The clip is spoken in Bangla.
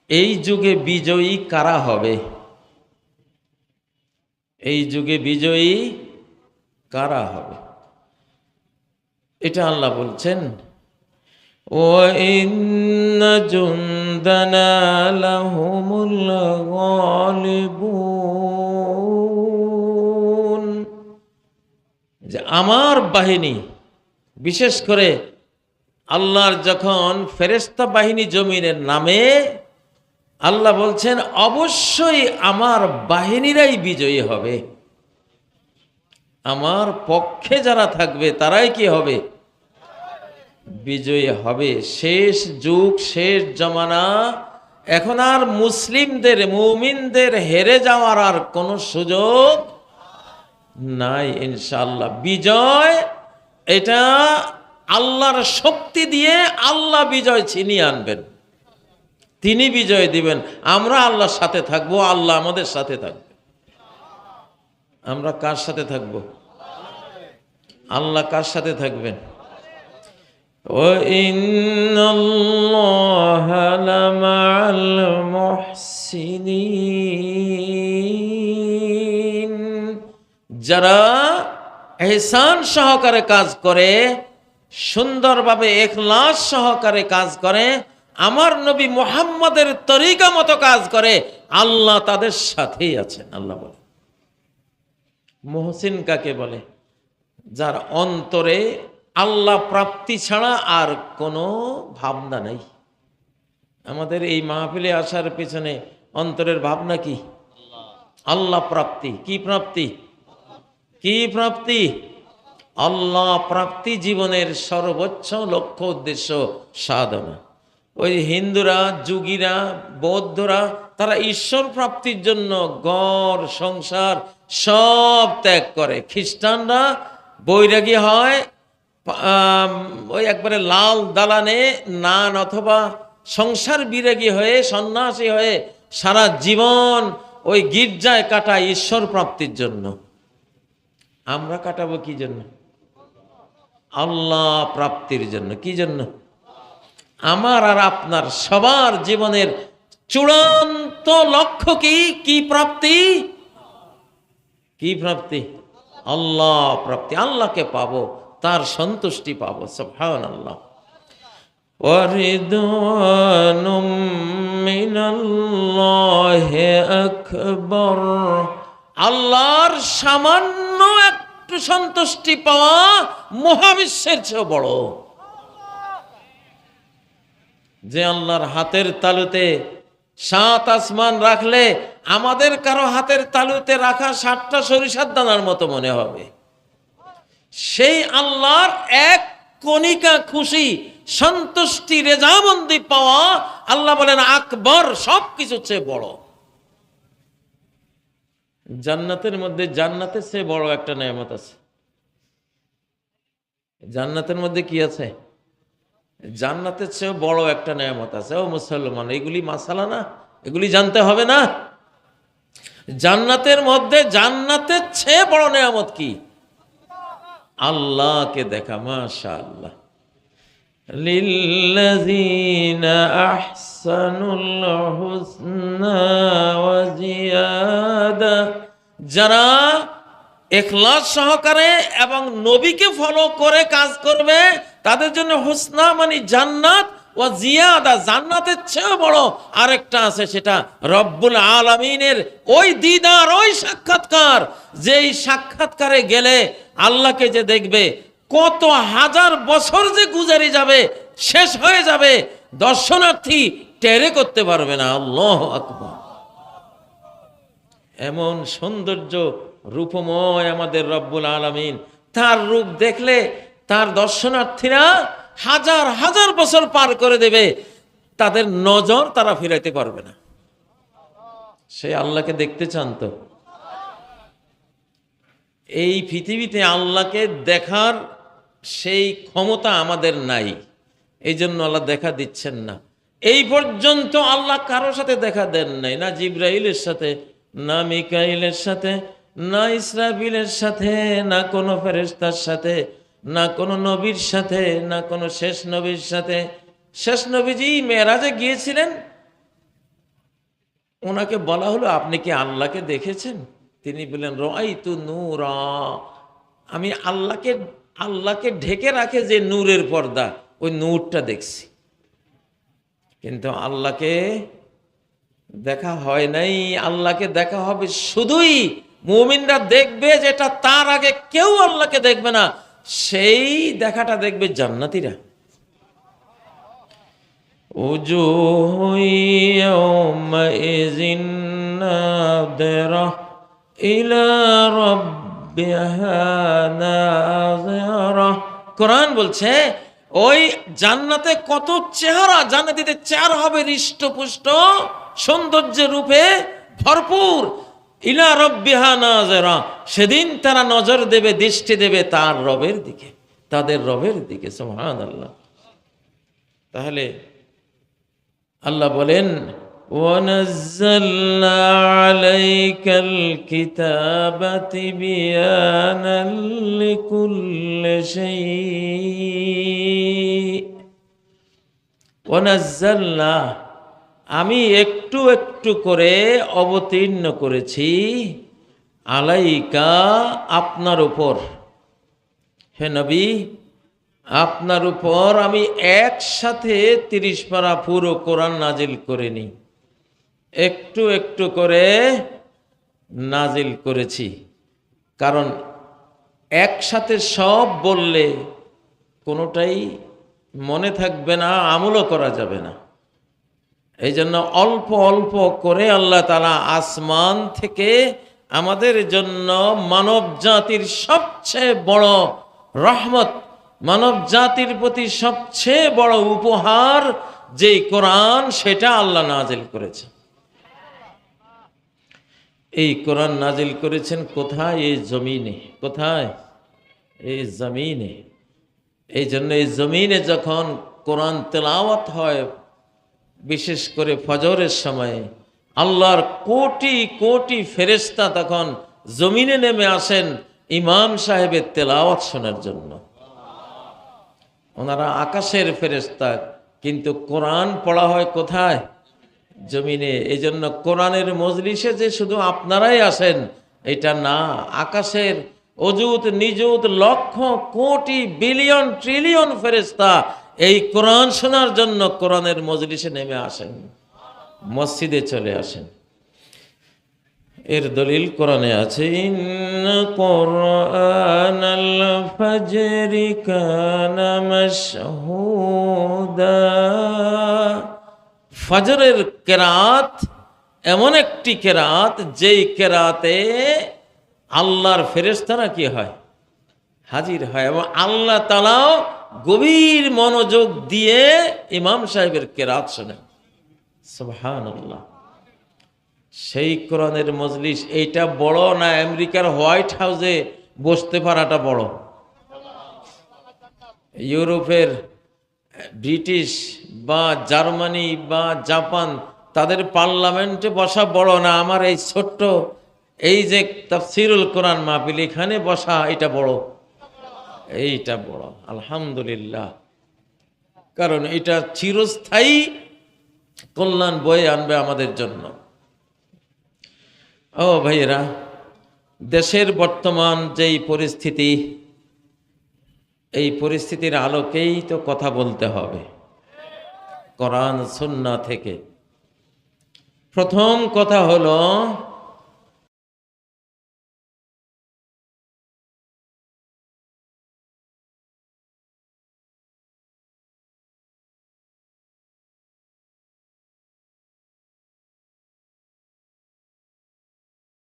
এই যুগে বিজয়ী কারা হবে? এই যুগে বিজয়ী কারা হবে? এটা আল্লাহ বলছেন, وَإِنَّ جُندَنَا لَهُمُ الْغَالِبُونَ, যে আমার বাহিনী, বিশেষ করে আল্লাহর যখন ফেরেশতা বাহিনী জমিনের নামে, আল্লাহ বলছেন অবশ্যই আমার বাহিনীরাই বিজয়ী হবে। আমার পক্ষে যারা থাকবে তারাই কি হবে? বিজয়ী হবে। শেষ যুগ, শেষ জমানা, এখন আর মুসলিমদের, মুমিনদের হেরে যাওয়ার আর কোনো সুযোগ নাই। ইনশাআল্লাহ বিজয়, এটা আল্লাহর শক্তি দিয়ে আল্লাহ বিজয় ছিনিয়ে আনবেন, তিনি বিজয় দিবেন। আমরা আল্লাহর সাথে থাকবো, আল্লাহ আমাদের সাথে থাকবে। আমরা কার সাথে থাকবো? আল্লাহ কার সাথে থাকবেন? وَإِنَّ اللَّهَ لَمَعَ الْمُحْسِنِينَ, যারা ইহসান সহকারে কাজ করে, সুন্দরভাবে ইখলাস সহকারে কাজ করে, আমার নবী মুহাম্মদের তরিকা মতো কাজ করে, আল্লাহ তাদের সাথেই আছেন। আল্লাহ বলে মুহসিন কাকে বলে? যার অন্তরে আল্লাহ প্রাপ্তি ছাড়া আর কোনো ভাবনা নাই। আমাদের এই মাহফিলে আসার পেছনে অন্তরের ভাবনা কি? আল্লাহ প্রাপ্তি। কি প্রাপ্তি? কি প্রাপ্তি? আল্লাহ প্রাপ্তি জীবনের সর্বোচ্চ লক্ষ্য, উদ্দেশ্য, সাধনা। ওই হিন্দুরা, যোগীরা, বৌদ্ধরা, তারা ঈশ্বর প্রাপ্তির জন্য ঘর সংসার সব ত্যাগ করে। খ্রিস্টানরা বৈরাগী হয়, ওই একবারে লাল দালানে নান অথবা সংসার বিরাগী হয়ে, সন্ন্যাসী হয়ে সারা জীবন ওই গির্জায় কাটায় ঈশ্বর প্রাপ্তির জন্য। আমরা কাটাবো কি জন্য? আল্লাহ প্রাপ্তির জন্য। কি জন্য? আমার আর আপনার সবার জীবনের চূড়ান্ত লক্ষ্য কি? কি প্রাপ্তি? কি প্রাপ্তি? আল্লাহ প্রাপ্তি। আল্লাহকে পাবো, তার সন্তুষ্টি পাবো। সুবহানাল্লাহ। ওয়ারিদওয়ানুম মিনাল্লাহি আকবার, আল্লাহর সামান্য একটু সন্তুষ্টি পাওয়া মহাবিশ্বের চেয়ে বড়। যে আল্লাহর হাতের তালুতে 7 আসমান রাখলে আমাদের কারো হাতের তালুতে রাখা 7টা সরিষার দানার মতো মনে হবে। সেই আল্লাহর এক কণিকা খুশি, সন্তুষ্টি, রেজামন্দি পাওয়া, আল্লাহ বলেন আকবর, সবকিছুর চেয়ে বড়। জান্নাতের মধ্যে, জান্নাতের চেয়ে বড় একটা নেয়ামত আছে। জান্নাতের মধ্যে কি আছে? জান্নাতের চেয়ে বড় একটা নেয়ামত আছে। ও মুসলমান, এগুলি মাসালা না? এগুলি জানতে হবে না? জান্নাতের মধ্যে, জান্নাতের চেয়ে বড় নেয়ামত কি? আল্লাহকে দেখা। মাশাআল্লাহ। লিল্লাযীনা আহসানুল হুসনা ওয়া জিয়াদা, যারা ইখলাস সহকারে এবং নবীকে ফলো করে কাজ করবে তাদের জন্য হুসনা মানে জান্নাত, ওয়া জিয়াদা, জান্নাতের চেয়ে বড় আরেকটা আছে, সেটা রব্বুল আলামিনের ওই দিদার, ওই সাক্ষাৎকার। যেই সাক্ষাৎকারে গেলে আল্লাহকে যে দেখবে, কত হাজার বছর যে গুজারি যাবে, শেষ হয়ে যাবে, দর্শনার্থী টেরে করতে পারবে না। আল্লাহু আকবার। এমন সৌন্দর্য, রূপময় আমাদের রব্বুল আলামিন। তার রূপ দেখলে তার দর্শনার্থীরা হাজার হাজার বছর পার করে দেবে, তাদের নজর তারা ফিরাইতে পারবে না। সেই আল্লাহকে দেখতে চান তো? এই পৃথিবীতে আল্লাহকে দেখার সেই ক্ষমতা আমাদের নাই, এই জন্য আল্লাহ দেখা দিচ্ছেন না। এই পর্যন্ত আল্লাহ কারোর সাথে দেখা দেন নাই, না জিবরাইলের সাথে, না মিকাইলের সাথে, না ইসরাফিলের সাথে, না কোনো ফেরেশতার সাথে, না কোনো নবীর সাথে, না কোনো শেষ নবীর সাথে। শেষ নবীজি মেরাজে গিয়েছিলেন, ওনাকে বলা হলো, আপনি কি আল্লাহকে দেখেছেন? তিনি বললেন, রাআইতু নূরা, আমি আল্লাহকে ঢেকে রাখে যে নূরের পর্দা, ওই নূরটা দেখছি, কিন্তু আল্লাহকে দেখা হয় নাই। আল্লাহকে দেখা হবে শুধুই মুমিনরা দেখবে, যেটা তার আগে কেউ আল্লাহকে দেখবে না, সেই দেখাটা দেখবে জান্নাতীরা। উজুহু ইয়াওমাইযিন নাযিরা ইলা রাব্বিহা নাযিরা। কোরআন বলছে ওই জান্নাতে কত চেহারা, জান্নাতীদের চেহারা হবে হৃষ্টপুষ্ট, সৌন্দর্যের রূপে ভরপুর। ইলা রাব্বিহা নাযিরা, সেদিন তারা নজর দেবে, দৃষ্টি দেবে তার রবের দিকে, তাদের রবের দিকে। সুবহানাল্লাহ। তাহলে আল্লাহ বলেন, ওয়ানাজ্জালনা আলাইকাল কিতাবা তিবয়ানাল লিকুল্লি শাই। ওয়ানাজ্জালনা, আমি একটু একটু করে অবতীর্ণ করেছি, আলাইকা, আপনার উপর, হে নবী, আপনার উপর আমি একসাথে 30 পারা পুরো কোরআন নাজিল করিনি, একটু একটু করে নাজিল করেছি। কারণ একসাথে সব বললে কোনোটাই মনে থাকবে না, আমলও করা যাবে না। এই জন্য অল্প অল্প করে আল্লাহ তাআলা আসমান থেকে আমাদের জন্য মানব জাতির সবচেয়ে বড় রহমত, মানব জাতির প্রতি সবচেয়ে বড় উপহার যেই কোরআন, সেটা আল্লাহ নাজিল করেছে। এই কোরআন নাজিল করেছেন কোথায়? এই জমিনে। কোথায়? এই জমিনে। এই জন্য এই জমিনে যখন কোরআন তেলাওয়াত হয়, বিশেষ করে ফজরের সময়, আল্লাহর কোটি কোটি ফেরেশতা তখন জমিনে নেমে আসেন ইমাম সাহেবের তেলাওয়াত শোনার জন্য। ওনারা আকাশের ফেরেশতা, কিন্তু কোরআন পড়া হয় কোথায়? জমিনে। এই জন্য কোরআনের মজলিসে যে শুধু আপনারাই আসেন এটা না, আকাশের অযুত নিযুত লক্ষ কোটি বিলিয়ন ট্রিলিয়ন ফেরেশতা এই কোরআন শোনার জন্য কোরআনের মজলিসে নেমে আসেন, মসজিদে চলে আসেন। এর দলিল কোরআনে আছে, ইন্না কুরআনাল ফাজরি কানা মাশহুদা। ফজরের কেরাত এমন একটি কেরাত, যেই কেরাতে আল্লাহর ফেরেশতারা কি হয়? হাজির হয়, এবং আল্লাহ তাআলাও গভীর মনোযোগ দিয়ে ইমাম সাহেবের কেরাত শোনেন। সুবহানাল্লাহ। সেই কোরআনের মজলিস, এইটা বড় না আমেরিকার হোয়াইট হাউসে বসতে পারাটা বড়? ইউরোপের, ব্রিটিশ বা জার্মানি বা জাপান, তাদের পার্লামেন্টে বসা বড় না আমার এই ছোট্ট এই যে তাফসীরুল কোরআন মাহফিল, এখানে বসা এটা বড়? এইটা বড়, আলহামদুলিল্লাহ। কারণ এটা চিরস্থায়ী কল্যাণ বয়ে আনবে আমাদের জন্য। ও ভাইয়েরা, দেশের বর্তমান যেই পরিস্থিতি, এই পরিস্থিতির আলোকেই তো কথা বলতে হবে কোরআন সুন্নাহ থেকে। প্রথম কথা হলো